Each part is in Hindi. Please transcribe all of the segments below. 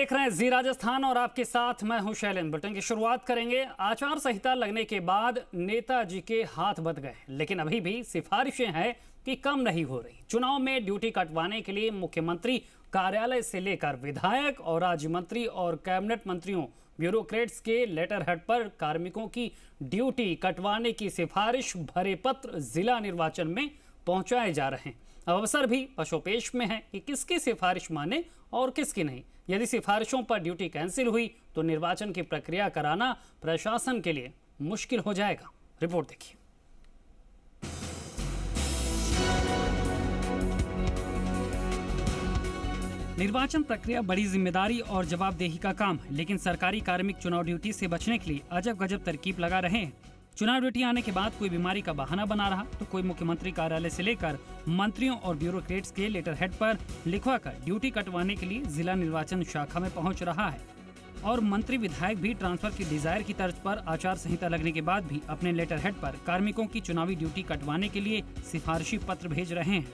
देख रहे हैं जी राजस्थान और आपके साथ मैं हूं शैलेंद्र। बुलेटिन की शुरुआत करेंगे। आचार संहिता लगने के बाद नेताजी के हाथ बंध गए, लेकिन अभी भी सिफारिशें हैं कि कम नहीं हो रही। चुनाव में ड्यूटी कटवाने के लिए मुख्यमंत्री कार्यालय से लेकर विधायक और राज्य मंत्री और कैबिनेट मंत्रियों, ब्यूरोक्रेट्स के लेटर हेड पर कार्मिकों की ड्यूटी कटवाने की सिफारिश भरे पत्र जिला निर्वाचन में पहुंचाए जा रहे हैं। अब अवसर भी पशोपेश में है कि किसकी सिफारिश माने और किसकी नहीं। यदि सिफारिशों पर ड्यूटी कैंसिल हुई तो निर्वाचन की प्रक्रिया कराना प्रशासन के लिए मुश्किल हो जाएगा। रिपोर्ट देखिए। निर्वाचन प्रक्रिया बड़ी जिम्मेदारी और जवाबदेही का काम है, लेकिन सरकारी कार्मिक चुनाव ड्यूटी से बचने के लिए अजब गजब तरकीब लगा रहे हैं। चुनाव ड्यूटी आने के बाद कोई बीमारी का बहाना बना रहा तो कोई मुख्यमंत्री कार्यालय से लेकर मंत्रियों और ब्यूरोक्रेट्स के लेटर हेड पर लिखवाकर ड्यूटी कटवाने के लिए जिला निर्वाचन शाखा में पहुंच रहा है। और मंत्री विधायक भी ट्रांसफर की डिजायर की तर्ज पर आचार संहिता लगने के बाद भी अपने लेटर हेड पर कार्मिकों की चुनावी ड्यूटी कटवाने के लिए सिफारिशी पत्र भेज रहे हैं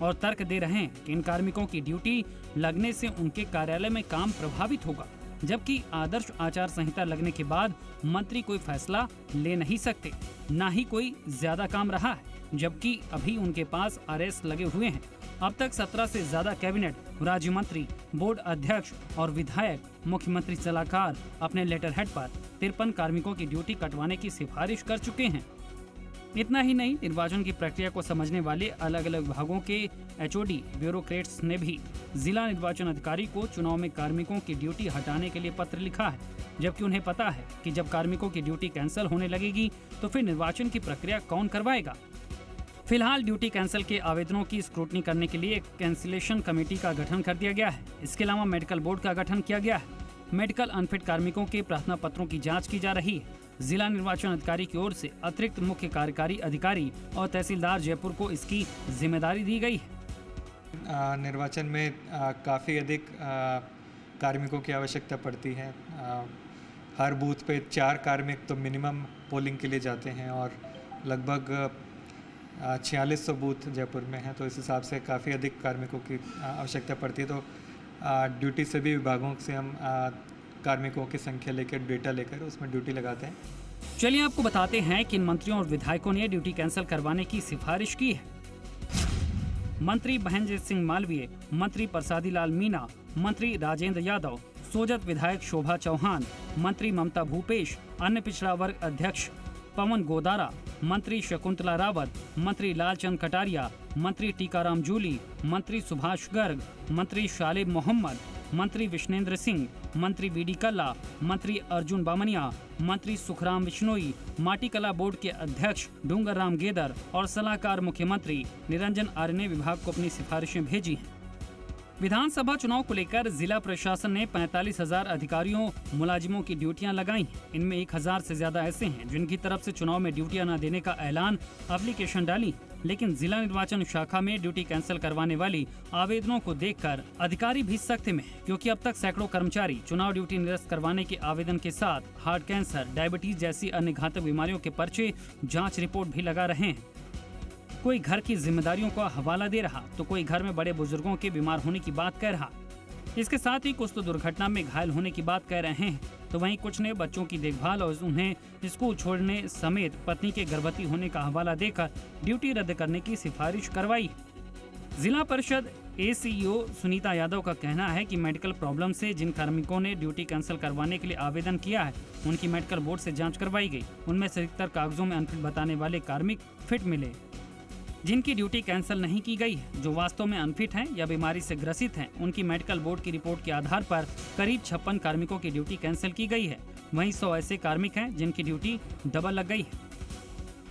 और तर्क दे रहे हैं कि इन कार्मिकों की ड्यूटी लगने से उनके कार्यालय में काम प्रभावित होगा, जबकि आदर्श आचार संहिता लगने के बाद मंत्री कोई फैसला ले नहीं सकते, ना ही कोई ज्यादा काम रहा है, जबकि अभी उनके पास अरेस्ट लगे हुए हैं। अब तक 17 से ज्यादा कैबिनेट, राज्य मंत्री, बोर्ड अध्यक्ष और विधायक, मुख्यमंत्री सलाहकार अपने लेटर हेड पर 53 कार्मिकों की ड्यूटी कटवाने की सिफारिश कर चुके हैं। इतना ही नहीं, निर्वाचन की प्रक्रिया को समझने वाले अलग अलग विभागों के एचओडी, ब्यूरोक्रेट्स ने भी जिला निर्वाचन अधिकारी को चुनाव में कार्मिकों की ड्यूटी हटाने के लिए पत्र लिखा है, जबकि उन्हें पता है कि जब कार्मिकों की ड्यूटी कैंसिल होने लगेगी तो फिर निर्वाचन की प्रक्रिया कौन करवाएगा। फिलहाल ड्यूटी कैंसिल के आवेदनों की स्क्रूटनी करने के लिए एक कैंसिलेशन कमेटी का गठन कर दिया गया है। इसके अलावा मेडिकल बोर्ड का गठन किया गया है। मेडिकल अनफिट कार्मिकों के प्रार्थना पत्रों की जाँच की जा रही है। जिला निर्वाचन अधिकारी की ओर से अतिरिक्त मुख्य कार्यकारी अधिकारी और तहसीलदार जयपुर को इसकी जिम्मेदारी दी गई है। निर्वाचन में काफ़ी अधिक कार्मिकों की आवश्यकता पड़ती है। हर बूथ पे 4 कार्मिक तो मिनिमम पोलिंग के लिए जाते हैं और लगभग 4600 बूथ जयपुर में हैं, तो इस हिसाब से काफ़ी अधिक कार्मिकों की आवश्यकता पड़ती है। तो ड्यूटी सभी विभागों से हम कार्मिकों की संख्या लेकर, डेटा लेकर उसमें ड्यूटी लगाते हैं। चलिए आपको बताते हैं कि इन मंत्रियों और विधायकों ने ड्यूटी कैंसिल करवाने की सिफारिश की है। मंत्री बहनजीत सिंह मालवीय, मंत्री प्रसादी लाल मीणा, मंत्री राजेंद्र यादव, सोजत विधायक शोभा चौहान, मंत्री ममता भूपेश, अन्य पिछड़ा वर्ग अध्यक्ष पवन गोदारा, मंत्री शकुंतला रावत, मंत्री लालचंद कटारिया, मंत्री टीकाराम जूली, मंत्री सुभाष गर्ग, मंत्री शालिब मोहम्मद, मंत्री विष्णेंद्र सिंह, मंत्री बीडी कल्ला, मंत्री अर्जुन बामनिया, मंत्री सुखराम बिश्नोई, माटी कला बोर्ड के अध्यक्ष डूंगर राम गेदर और सलाहकार मुख्यमंत्री निरंजन आर्य ने विभाग को अपनी सिफारिशें भेजी हैं। विधानसभा चुनाव को लेकर जिला प्रशासन ने 45,000 अधिकारियों, मुलाजिमों की ड्यूटियां लगाई हैं। इनमें 1,000 से ज्यादा ऐसे हैं जिनकी तरफ से चुनाव में ड्यूटियां न देने का ऐलान, एप्लीकेशन डाली, लेकिन जिला निर्वाचन शाखा में ड्यूटी कैंसिल करवाने वाली आवेदनों को देखकर अधिकारी भी सख्ते में, क्योंकि अब तक सैकड़ों कर्मचारी चुनाव ड्यूटी निरस्त करवाने के आवेदन के साथ हार्ट कैंसर, डायबिटीज जैसी अन्य घातक बीमारियों के पर्चे, जाँच रिपोर्ट भी लगा रहे हैं। कोई घर की जिम्मेदारियों का हवाला दे रहा तो कोई घर में बड़े बुजुर्गों के बीमार होने की बात कह रहा। इसके साथ ही कुछ तो दुर्घटना में घायल होने की बात कह रहे हैं, तो वहीं कुछ ने बच्चों की देखभाल और उन्हें स्कूल छोड़ने समेत पत्नी के गर्भवती होने का हवाला देकर ड्यूटी रद्द करने की सिफारिश करवाई। जिला परिषद एसीईओ सुनीता यादव का कहना है कि मेडिकल प्रॉब्लम से जिन कार्मिकों ने ड्यूटी कैंसिल करवाने के लिए आवेदन किया है, उनकी मेडिकल बोर्ड से जाँच करवाई गई। उनमें से अधिकतर कागजों में अनफिट बताने वाले कार्मिक फिट मिले। जिनकी ड्यूटी कैंसिल नहीं की गई है, जो वास्तव में अनफिट हैं या बीमारी से ग्रसित हैं, उनकी मेडिकल बोर्ड की रिपोर्ट के आधार पर करीब 56 कार्मिकों की ड्यूटी कैंसिल की गई है। वहीं 100 ऐसे कार्मिक हैं जिनकी ड्यूटी डबल लग गई है।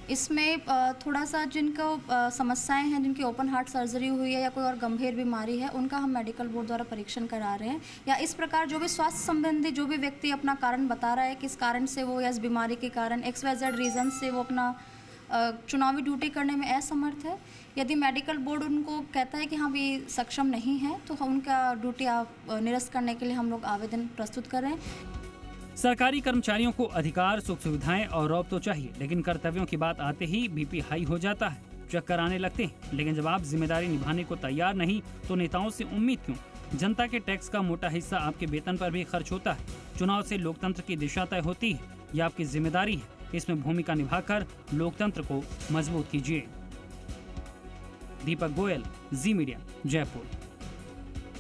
इसमें थोड़ा सा जिनको समस्याएं हैं, जिनकी ओपन हार्ट सर्जरी हुई है या कोई और गंभीर बीमारी है, उनका हम मेडिकल बोर्ड द्वारा परीक्षण करा रहे हैं। या इस प्रकार जो भी स्वास्थ्य संबंधी जो भी व्यक्ति अपना कारण बता रहा है, किस कारण से वो या इस बीमारी के कारण XYZ रीज़न से वो अपना चुनावी ड्यूटी करने में असमर्थ है, यदि मेडिकल बोर्ड उनको कहता है कि हाँ भी सक्षम नहीं है, तो उनका ड्यूटी निरस्त करने के लिए हम लोग आवेदन प्रस्तुत कर रहे हैं। सरकारी कर्मचारियों को अधिकार, सुख सुविधाएं और रौब तो चाहिए, लेकिन कर्तव्यों की बात आते ही बीपी हाई हो जाता है, चक्कर आने लगते हैं। लेकिन जब आप जिम्मेदारी निभाने को तैयार नहीं तो नेताओं से उम्मीद क्यों? जनता के टैक्स का मोटा हिस्सा आपके वेतन पर भी खर्च होता है। चुनाव से लोकतंत्र की दिशा तय होती है। यह आपकी जिम्मेदारी है। इसमें भूमिका निभाकर लोकतंत्र को मजबूत कीजिए। दीपक गोयल, जी मीडिया, जयपुर।